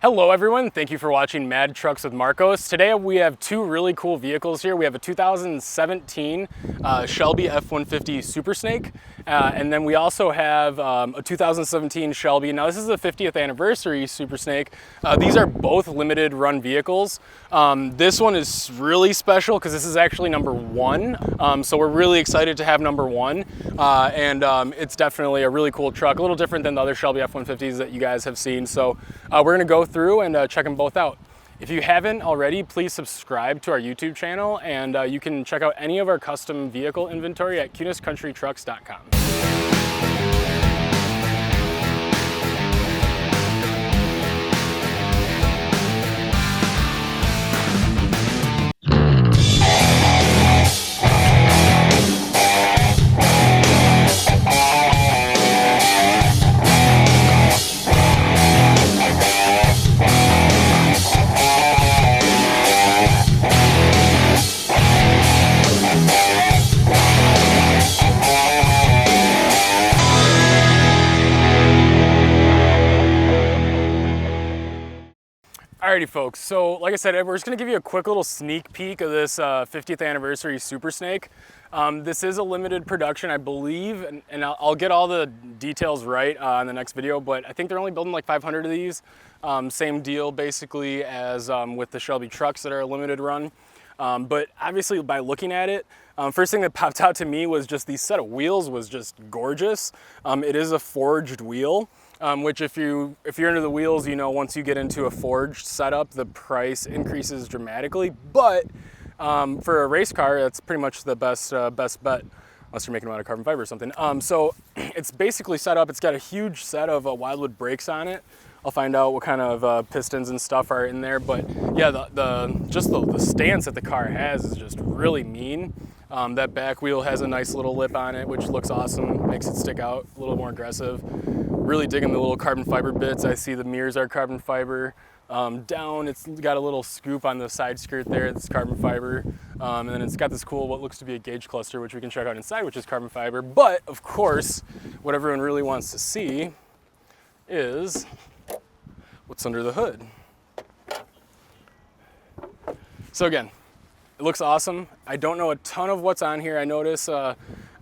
Hello everyone, thank you for watching Mad Trucks with Marcos. Today we have two really cool vehicles here. We have a 2017 Shelby F150 Super Snake, and then we also have a 2017 Shelby. Now this is the 50th anniversary Super Snake. These are both limited run vehicles. This one is really special because this is actually number one. So we're really excited to have number one. And it's definitely a really cool truck, a little different than the other Shelby F150s that you guys have seen. So we're gonna go through and check them both out. If you haven't already, please subscribe to our YouTube channel, and you can check out any of our custom vehicle inventory at kunescountrytrucks.com. Alrighty folks, so like I said, we're just going to give you a quick little sneak peek of this 50th anniversary Super Snake. This is a limited production, I believe, and I'll get all the details right in the next video, but I think they're only building like 500 of these. Same deal basically as with the Shelby trucks that are a limited run. But obviously by looking at it, first thing that popped out to me was just the set of wheels was just gorgeous. It is a forged wheel. Which if you're into the wheels, you know, once you get into a forged setup, the price increases dramatically. But for a race car, that's pretty much the best bet, unless you're making them out of carbon fiber or something. So it's basically set up. It's got a huge set of Wildwood brakes on it. I'll find out what kind of pistons and stuff are in there. But yeah, the stance that the car has is just really mean. That back wheel has a nice little lip on it, which looks awesome, makes it stick out a little more aggressive. Really digging the little carbon fiber bits. I see the mirrors are carbon fiber. Down, it's got a little scoop on the side skirt there, it's carbon fiber. And then it's got this cool, what looks to be a gauge cluster, which we can check out inside, which is carbon fiber. But of course, what everyone really wants to see is what's under the hood. So again, it looks awesome. I don't know a ton of what's on here. I notice, I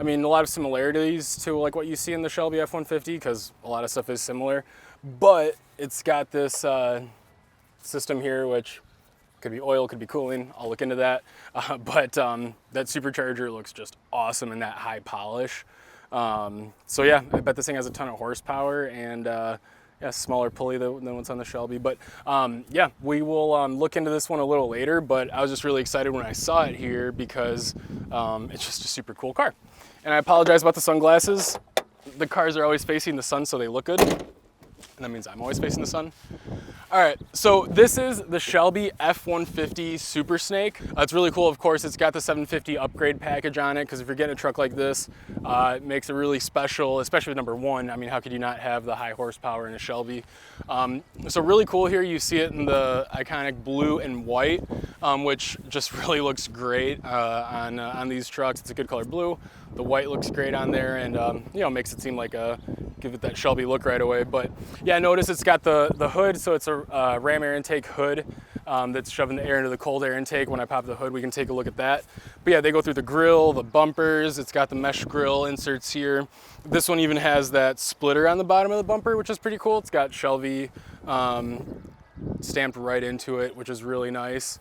mean, a lot of similarities to like what you see in the Shelby F150 because a lot of stuff is similar, but it's got this system here, which could be oil, could be cooling. I'll look into that. But that supercharger looks just awesome in that high polish. So yeah, I bet this thing has a ton of horsepower and yeah, smaller pulley than what's on the Shelby. But yeah, we will look into this one a little later, but I was just really excited when I saw it here because it's just a super cool car. And I apologize about the sunglasses. The cars are always facing the sun, so they look good. And that means I'm always facing the sun. All right, so this is the Shelby F150 Super Snake. It's really cool, of course. It's got the 750 upgrade package on it, because if you're getting a truck like this, it makes it really special, especially with number one. I mean, how could you not have the high horsepower in a Shelby? So really cool here. You see it in the iconic blue and white, which just really looks great on these trucks. It's a good color blue. The white looks great on there, and you know, makes it seem like give it that Shelby look right away. But yeah, notice it's got the hood, so it's a ram air intake hood that's shoving the air into the cold air intake. When I pop the hood, we can take a look at that. But yeah, they go through the grill, the bumpers. It's got the mesh grill inserts here. This one even has that splitter on the bottom of the bumper, which is pretty cool. It's got Shelby stamped right into it, which is really nice.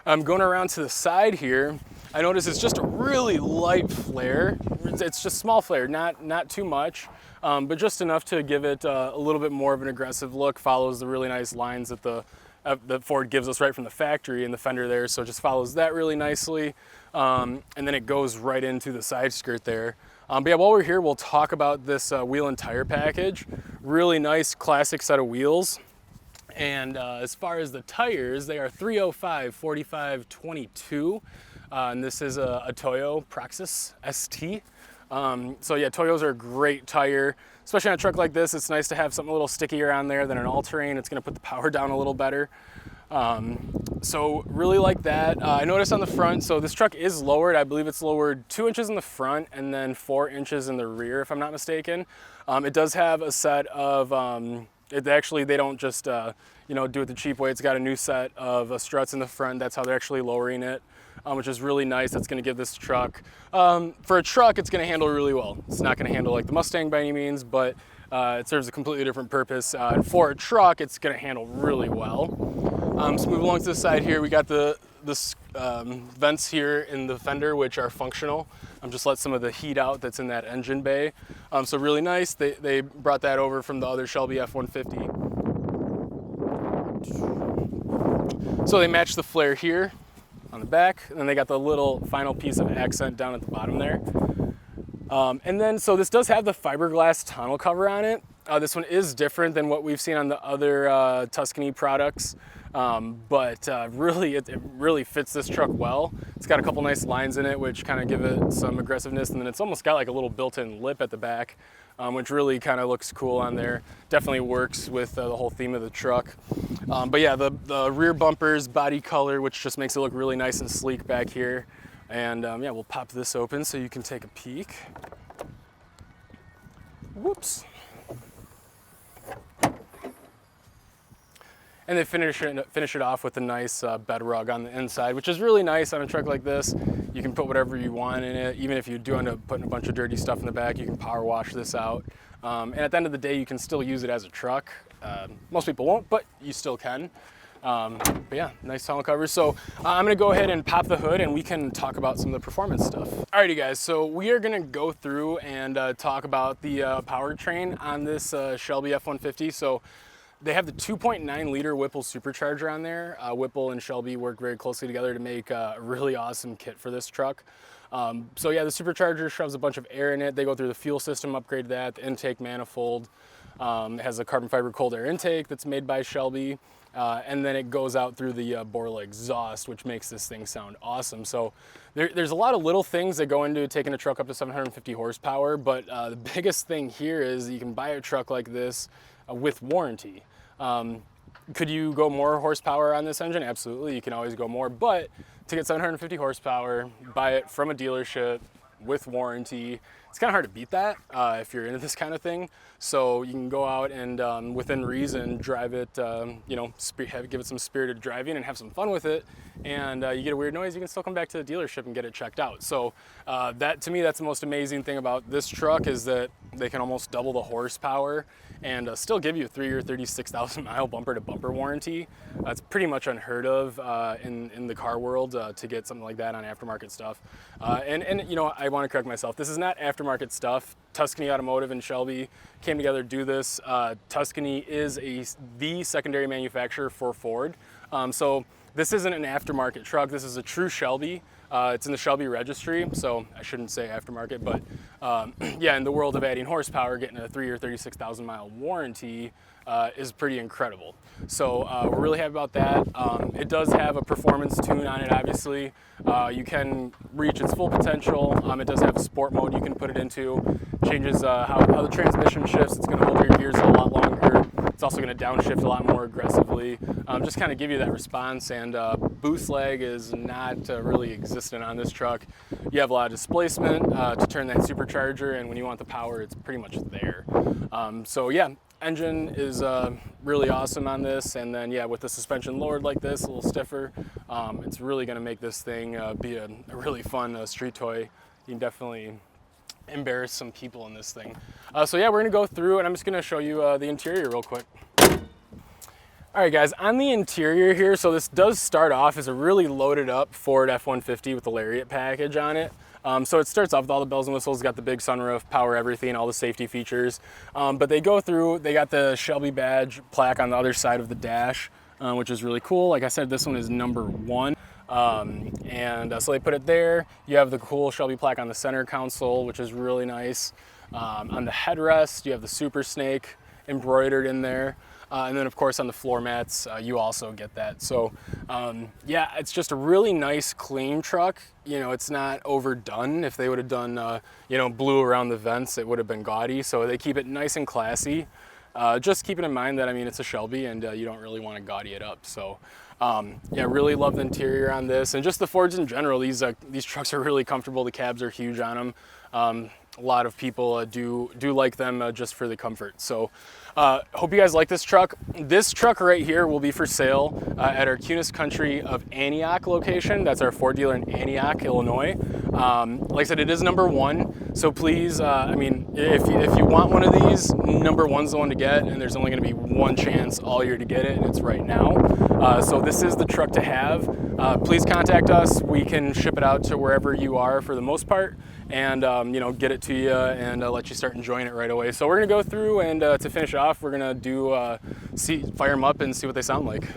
Going around to the side here, I notice it's just a really light flare. It's just small flare, not too much, but just enough to give it a little bit more of an aggressive look. Follows the really nice lines that Ford gives us right from the factory in the fender there, so it just follows that really nicely. And then it goes right into the side skirt there. But yeah, while we're here, we'll talk about this wheel and tire package. Really nice classic set of wheels. And as far as the tires, they are 305 45 22. And this is a Toyo Praxis ST. So yeah, Toyos are a great tire, especially on a truck like this. It's nice to have something a little stickier on there than an all-terrain. It's gonna put the power down a little better. So really like that. I noticed on the front, so this truck is lowered. I believe it's lowered 2 inches in the front and then 4 inches in the rear, if I'm not mistaken. It does have a set of They don't just you know, do it the cheap way. It's got a new set of struts in the front. That's how they're actually lowering it, which is really nice. That's going to give this truck, for a truck, it's going to handle really well. It's not going to handle like the Mustang by any means, but it serves a completely different purpose. And for a truck, it's going to handle really well. So move along to the side here. We got the vents here in the fender, which are functional. Just let some of the heat out that's in that engine bay. So really nice. They brought that over from the other Shelby F-150. So they match the flare here on the back, and then they got the little final piece of accent down at the bottom there. And then, so this does have the fiberglass tonneau cover on it. This one is different than what we've seen on the other Tuscany products, but really, it really fits this truck well. It's got a couple nice lines in it, which kind of give it some aggressiveness, and then it's almost got like a little built-in lip at the back, which really kind of looks cool on there. Definitely works with the whole theme of the truck. But yeah, the rear bumpers, body color, which just makes it look really nice and sleek back here. And yeah, we'll pop this open so you can take a peek. Whoops. And they finish it off with a nice bed rug on the inside, which is really nice on a truck like this. You can put whatever you want in it. Even if you do end up putting a bunch of dirty stuff in the back, you can power wash this out. And at the end of the day, you can still use it as a truck. Most people won't, but you still can. But yeah, nice tonneau cover. So I'm gonna go ahead and pop the hood and we can talk about some of the performance stuff. Alrighty guys, so we are gonna go through and talk about the powertrain on this Shelby F-150. So they have the 2.9 liter Whipple supercharger on there. Whipple and Shelby work very closely together to make a really awesome kit for this truck. So yeah, the supercharger shoves a bunch of air in it. They go through the fuel system, upgrade that, the intake manifold. It has a carbon fiber cold air intake that's made by Shelby. And then it goes out through the Borla exhaust, which makes this thing sound awesome. So there's a lot of little things that go into taking a truck up to 750 horsepower, but the biggest thing here is you can buy a truck like this with warranty. Could you go more horsepower on this engine? Absolutely, you can always go more, but to get 750 horsepower, buy it from a dealership with warranty, it's kind of hard to beat that if you're into this kind of thing. So you can go out and within reason drive it, you know, give it some spirited driving and have some fun with it. And you get a weird noise, you can still come back to the dealership and get it checked out. So that, to me, that's the most amazing thing about this truck, is that they can almost double the horsepower and still give you a 3 or 36,000 mile bumper to bumper warranty. That's pretty much unheard of in the car world to get something like that on aftermarket stuff. And you know, I want to correct myself. This is not aftermarket stuff. Tuscany Automotive and Shelby came together to do this. Tuscany is the secondary manufacturer for Ford. So this isn't an aftermarket truck. This is a true Shelby. It's in the Shelby registry, so I shouldn't say aftermarket, but yeah, in the world of adding horsepower, getting a 3 or 36,000 mile warranty is pretty incredible. So we're really happy about that. It does have a performance tune on it, obviously. You can reach its full potential. It does have a sport mode you can put it into. Changes how the transmission shifts. It's going to hold your gears a lot longer. It's also going to downshift a lot more aggressively. Just kind of give you that response, and boost lag is not really existent on this truck. You have a lot of displacement to turn that supercharger, and when you want the power, it's pretty much there. So yeah, engine is really awesome on this, and then yeah, with the suspension lowered like this, a little stiffer, it's really going to make this thing be a really fun street toy. You can definitely embarrass some people in this thing. So yeah, we're gonna go through and I'm just gonna show you the interior real quick. All right guys, on the interior here, so this does start off as a really loaded up Ford F-150 with the Lariat package on it. So it starts off with all the bells and whistles, got the big sunroof, power everything, all the safety features. But they go through, they got the Shelby badge plaque on the other side of the dash, which is really cool. Like I said, this one is #1. So they put it there. You have the cool Shelby plaque on the center console, which is really nice. On the headrest, you have the Super Snake embroidered in there. And then of course on the floor mats, you also get that. So yeah, it's just a really nice, clean truck. You know, it's not overdone. If they would have done, you know, blue around the vents, it would have been gaudy. So they keep it nice and classy. Just keeping in mind that, I mean, it's a Shelby and you don't really want to gaudy it up. So yeah, really love the interior on this, and just the Fords in general. These trucks are really comfortable. The cabs are huge on them. a lot of people do like them just for the comfort. So hope you guys like this truck. This truck right here will be for sale at our Kunes Country of Antioch location. That's our Ford dealer in Antioch, Illinois. Like I said, it is #1. So please, I mean, if you want one of these, #1's the one to get, and there's only going to be one chance all year to get it, and it's right now. So this is the truck to have. Please contact us. We can ship it out to wherever you are for the most part, and you know, get it to you and let you start enjoying it right away. So we're gonna go through, and to finish off, we're gonna do fire them up and see what they sound like.